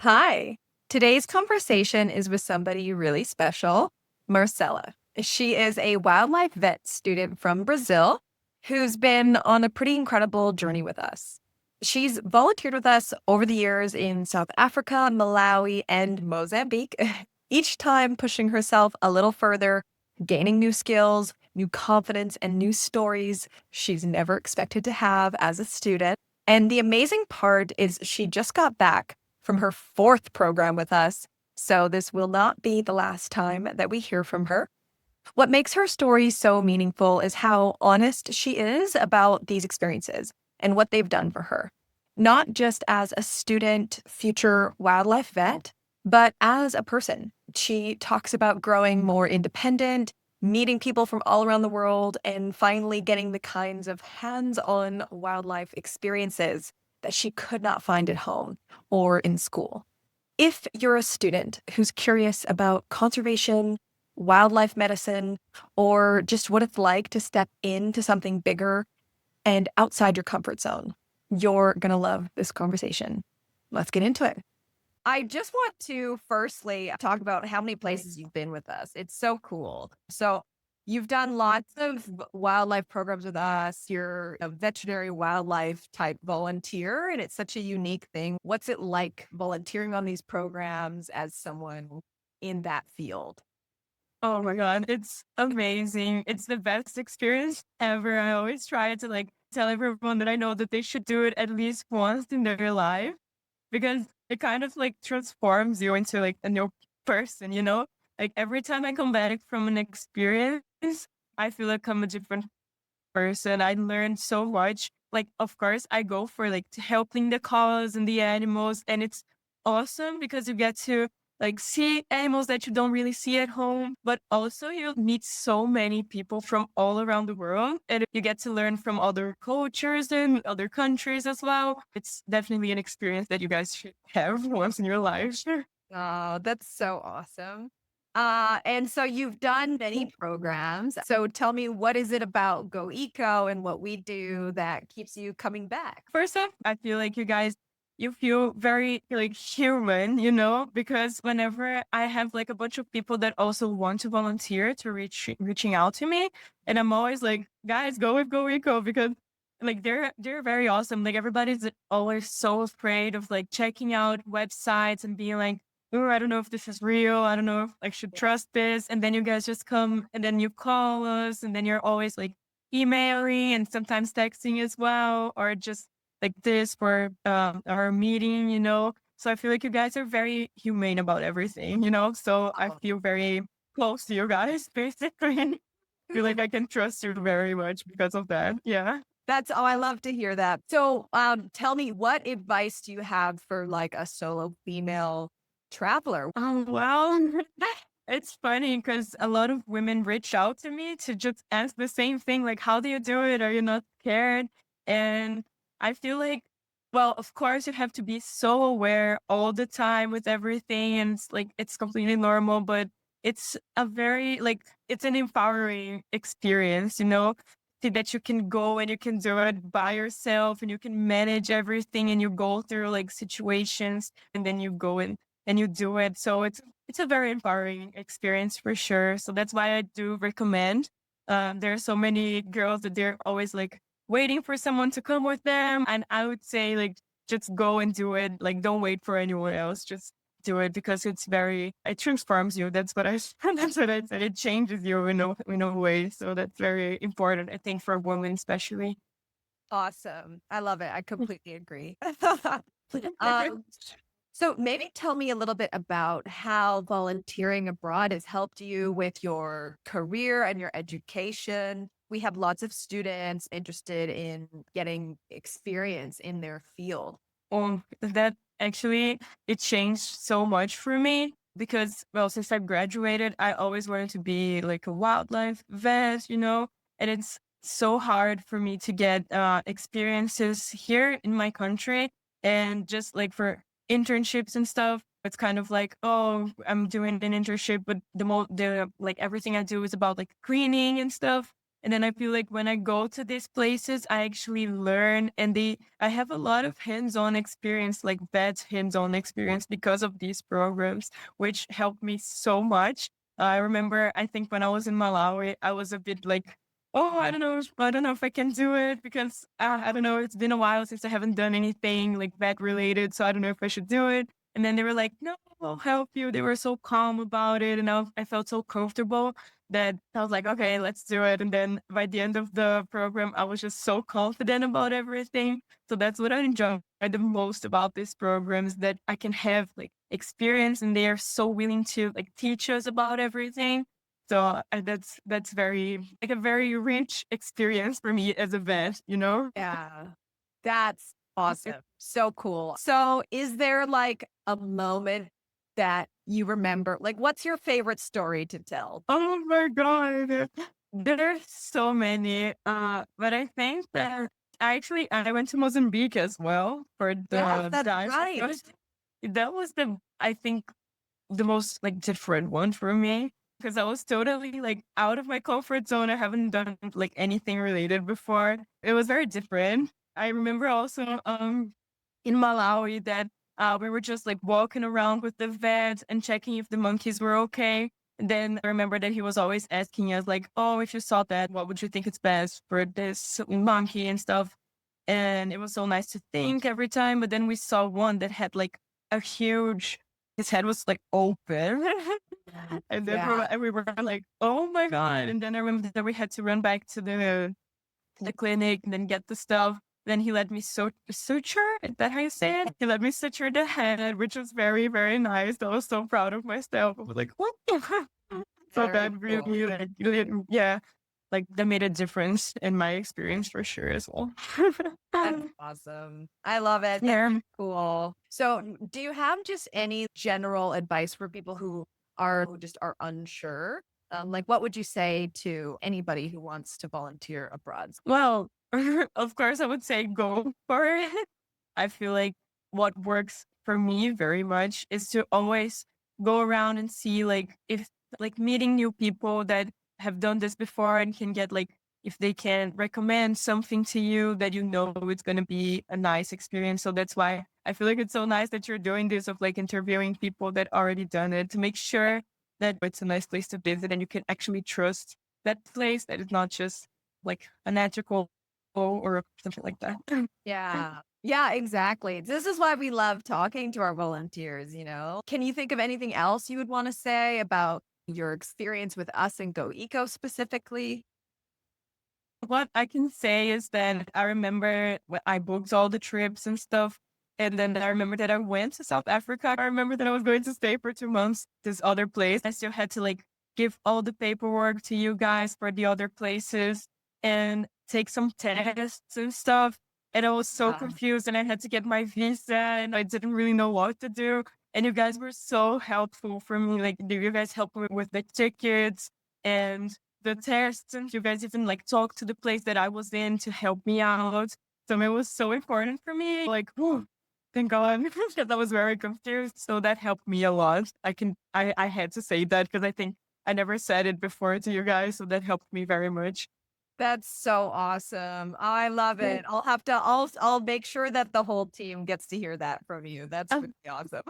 Hi. Today's conversation is with somebody really special, Marcella. She is a wildlife vet student from Brazil who's been on a pretty incredible journey with us. She's volunteered with us over the years in South Africa, Malawi, and Mozambique, each time pushing herself a little further, gaining new skills, new confidence, and new stories she's never expected to have as a student. And the amazing part is she just got back from her fourth program with us, so this will not be the last time that we hear from her. What makes her story so meaningful is how honest she is about these experiences and what they've done for her, not just as a student, future wildlife vet, but as a person. She talks about growing more independent, meeting people from all around the world, and finally getting the kinds of hands on wildlife experiences that she could not find at home or in school. If you're a student who's curious about conservation, wildlife medicine, or just what it's like to step into something bigger and outside your comfort zone, you're going to love this conversation. Let's get into it. I just want to firstly talk about how many places you've been with us. It's so cool. So, you've done lots of wildlife programs with us. You're a veterinary wildlife type volunteer, and it's such a unique thing. What's it like volunteering on these programs as someone in that field? Oh my God, it's amazing. It's the best experience ever. I always try to tell everyone that I know that they should do it at least once in their life because it kind of transforms you into a new person, you know? Like every time I come back from an experience, I feel like I'm a different person. I learned so much. Like, of course, I go for helping the cause and the animals, and it's awesome because you get to see animals that you don't really see at home, but also you meet so many people from all around the world, and you get to learn from other cultures and other countries as well. It's definitely an experience that you guys should have once in your life. Oh, that's so awesome. And so you've done many programs. So tell me, what is it about GoEco and what we do that keeps you coming back? First off, I feel like you feel very human, you know, because whenever I have a bunch of people that also want to volunteer to reaching out to me, and I'm always like, guys, go with Go Eco because they're very awesome. Like everybody's always so afraid of checking out websites and being like, oh, I don't know if this is real. I don't know if I should trust this. And then you guys just come and then you call us and then you're always emailing and sometimes texting as well, or just like this for our meeting, you know. So I feel like you guys are very humane about everything, you know. So I Oh, feel very close to you guys, basically. Feel like I can trust you very much because of that. Yeah. I love to hear that. So, tell me, what advice do you have for like a solo female traveler? Well, it's funny because a lot of women reach out to me to just ask the same thing, like, how do you do it? Are you not scared? And I feel like, well, of course, you have to be so aware all the time with everything. And it's completely normal, but it's a very, it's an empowering experience, you know, that you can go and you can do it by yourself and you can manage everything and you go through situations and then you go and you do it. So it's a very empowering experience for sure. So that's why I do recommend. There are so many girls that they're always waiting for someone to come with them, and I would say just go and do it. Like don't wait for anyone else. Just do it because it transforms you. That's what I that's what I said. It changes you in a way. So that's very important, I think, for women especially. Awesome. I love it. I completely agree. um, so maybe tell me a little bit about how volunteering abroad has helped you with your career and your education. We have lots of students interested in getting experience in their field. That actually it changed so much for me because well, since I graduated, I always wanted to be like a wildlife vet, you know, and it's so hard for me to get experiences here in my country and just for internships and stuff. It's kind of like, oh, I'm doing an internship, but the everything I do is about cleaning and stuff. And then I feel like when I go to these places, I actually learn and I have a lot of hands-on experience, like vet hands-on experience because of these programs, which helped me so much. I remember, I think when I was in Malawi, I was a bit like, oh, I don't know if I can do it because I don't know, it's been a while since I haven't done anything like vet related. So I don't know if I should do it. And then they were like, no, I'll help you. They were so calm about it. And I felt so comfortable that I was like, okay, let's do it. And then by the end of the program, I was just so confident about everything. So that's what I enjoy the most about these programs, that I can have like experience and they are so willing to like teach us about everything. So that's very like a very rich experience for me as a vet, you know? Yeah. That's awesome. So cool. So, is there like a moment that you remember? Like, what's your favorite story to tell? Oh my God. There are so many. But I think that I went to Mozambique as well for Yes, the that's dive. right. That was I think the most like different one for me because I was totally like out of my comfort zone. I haven't done like anything related before. It was very different. I remember also in Malawi that we were just like walking around with the vet and checking if the monkeys were okay. And then I remember that he was always asking us like, "Oh, if you saw that, what would you think is best for this monkey and stuff?" And it was so nice to think every time. But then we saw one that had like a huge, his head was like open. And then Yeah. we were like, oh my God. And then I remember that we had to run back to the clinic and then get the stuff. Then he let me suture. Is that how you say it? He let me suture the head, which was very, very nice. I was so proud of myself. I was like, what? So Very that cool. yeah, like that made a difference in my experience for sure as well. That's awesome. I love it. That's Yeah. cool. So, do you have just any general advice for people who just are unsure? Like, what would you say to anybody who wants to volunteer abroad? Well, of course, I would say go for it. I feel like what works for me very much is to always go around and see like if like meeting new people that have done this before and can get like if they can recommend something to you that you know it's going to be a nice experience. So that's why I feel like it's so nice that you're doing this of like interviewing people that already done it to make sure that it's a nice place to visit and you can actually trust that place, that it's not just like an ethical or something like that. Yeah. Yeah, exactly. This is why we love talking to our volunteers. Can you think of anything else you would want to say about your experience with us and GoEco specifically? What I can say is that I remember when I booked all the trips and stuff. And then I remember that I went to South Africa. I remember that I was going to stay for 2 months, this other place. I still had to like give all the paperwork to you guys for the other places and take some tests and stuff. And I was so Uh, confused and I had to get my visa and I didn't really know what to do. And you guys were so helpful for me. Like you guys helped me with the tickets and the tests, and you guys even like talked to the place that I was in to help me out. So it was so important for me. Like, oh, thank God, because I was very confused. So that helped me a lot. I had to say that because I think I never said it before to you guys. So that helped me very much. that's so awesome. I love it. I'll make sure that the whole team gets to hear that from you. That's Yeah. really awesome.